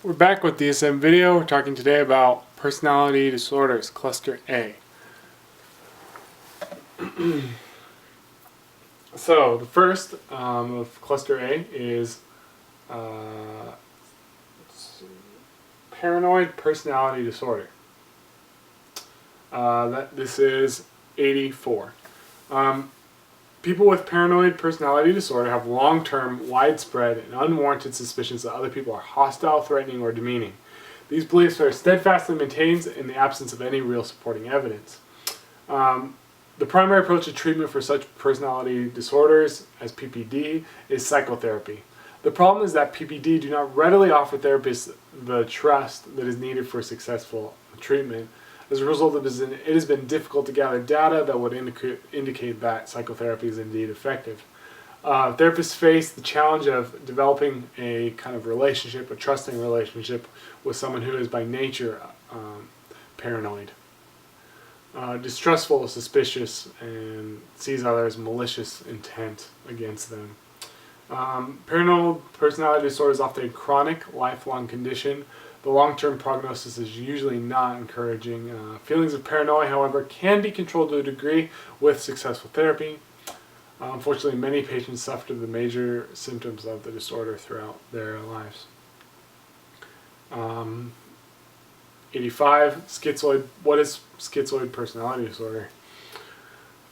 We're back with the VI-DEO. We're talking today about personality disorders, cluster A. So the first of cluster A is paranoid personality disorder. This is 84. People with paranoid personality disorder have long-term, widespread, and unwarranted suspicions that other people are hostile, threatening, or demeaning. These beliefs are steadfastly maintained in the absence of any real supporting evidence. The primary approach to treatment for such personality disorders as PPD is psychotherapy. The problem is that PPD do not readily offer therapists the trust that is needed for successful treatment. As a result, it has been difficult to gather data that would indicate that psychotherapy is indeed effective. Therapists face the challenge of developing a kind of relationship, a trusting relationship with someone who is by nature paranoid, distrustful, suspicious, and sees others' malicious intent against them. Paranoid personality disorder is often a chronic, lifelong condition. The long-term prognosis is usually not encouraging. Feelings of paranoia, however, can be controlled to a degree with successful therapy. Unfortunately, many patients suffer the major symptoms of the disorder throughout their lives. 85, schizoid. What is schizoid personality disorder?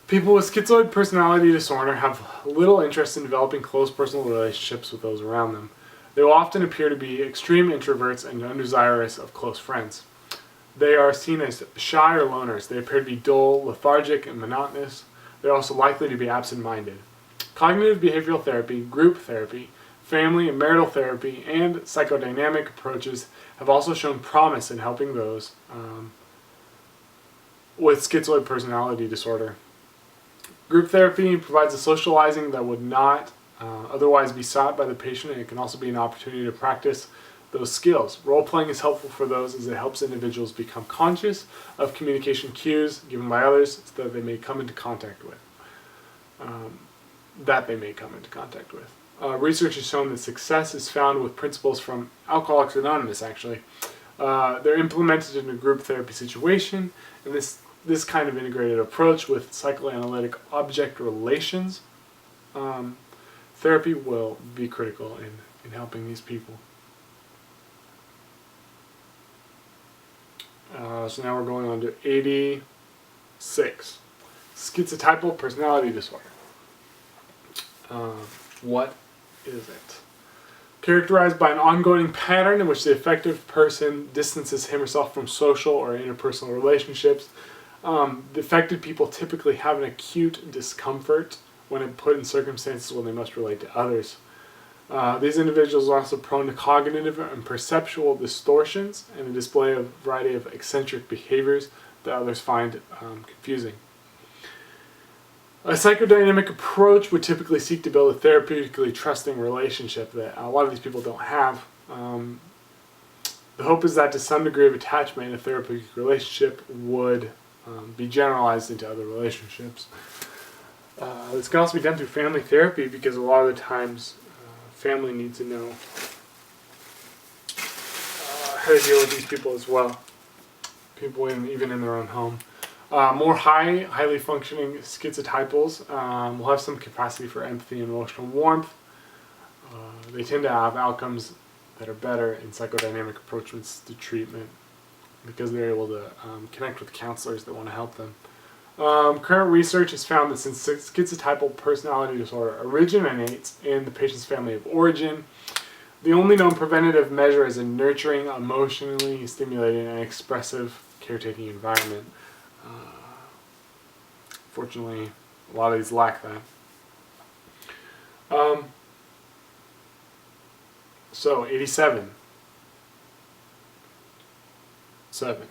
People with schizoid personality disorder have little interest in developing close personal relationships with those around them. They will often appear to be extreme introverts and undesirous of close friends. They are seen as shy or loners. They appear to be dull, lethargic, and monotonous. They are also likely to be absent-minded. Cognitive behavioral therapy, group therapy, family and marital therapy, and psychodynamic approaches have also shown promise in helping those with schizoid personality disorder. Group therapy provides a socializing that would not otherwise be sought by the patient, and it can also be an opportunity to practice those skills. Role-playing is helpful for those as it helps individuals become conscious of communication cues given by others that they may come into contact with. Research has shown that success is found with principles from Alcoholics Anonymous, actually. They're implemented in a group therapy situation, and this kind of integrated approach with psychoanalytic object relations therapy will be critical in helping these people. So now we're going on to 86. Schizotypal personality disorder. What is it? Characterized by an ongoing pattern in which the affected person distances him or herself from social or interpersonal relationships. The affected people typically have an acute discomfort when put in circumstances when they must relate to others. These individuals are also prone to cognitive and perceptual distortions and a display of a variety of eccentric behaviors that others find confusing. A psychodynamic approach would typically seek to build a therapeutically trusting relationship that a lot of these people don't have. The hope is that to some degree of attachment in a therapeutic relationship would be generalized into other relationships. This can also be done through family therapy because a lot of the times family needs to know how to deal with these people as well. People even in their own home. More highly functioning schizotypals will have some capacity for empathy and emotional warmth. They tend to have outcomes that are better in psychodynamic approaches to treatment because they're able to connect with counselors that want to help them. Current research has found that since schizotypal personality disorder originates in the patient's family of origin, the only known preventative measure is a nurturing, emotionally stimulating, and expressive caretaking environment. Fortunately, a lot of these lack that. So, 87. 7.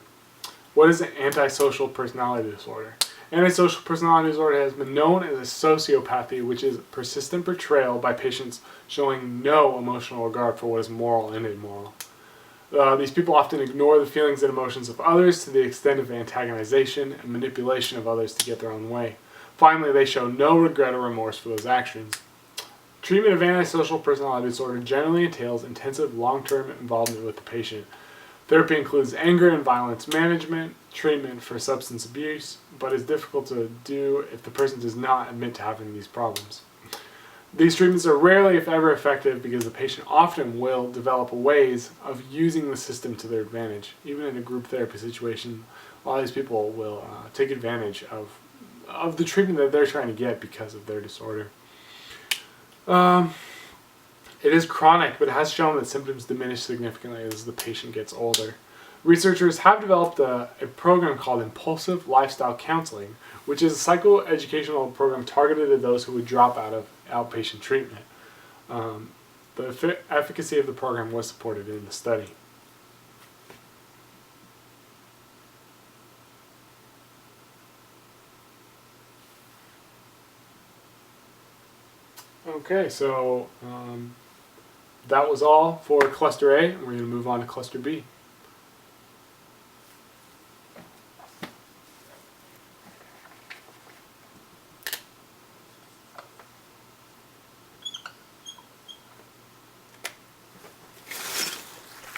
What is an antisocial personality disorder? Antisocial personality disorder has been known as a sociopathy, which is persistent portrayal by patients showing no emotional regard for what is moral and immoral. These people often ignore the feelings and emotions of others to the extent of antagonization and manipulation of others to get their own way. Finally, they show no regret or remorse for those actions. Treatment of antisocial personality disorder generally entails intensive long-term involvement with the patient. Therapy includes anger and violence management, treatment for substance abuse, but is difficult to do if the person does not admit to having these problems. These treatments are rarely, if ever, effective because the patient often will develop ways of using the system to their advantage. Even in a group therapy situation, a lot of these people will take advantage of the treatment that they're trying to get because of their disorder. It is chronic, but it has shown that symptoms diminish significantly as the patient gets older. Researchers have developed a program called Impulsive Lifestyle Counseling, which is a psychoeducational program targeted at those who would drop out of outpatient treatment. The efficacy of the program was supported in the study. Okay, so that was all for Cluster A, and we're going to move on to Cluster B.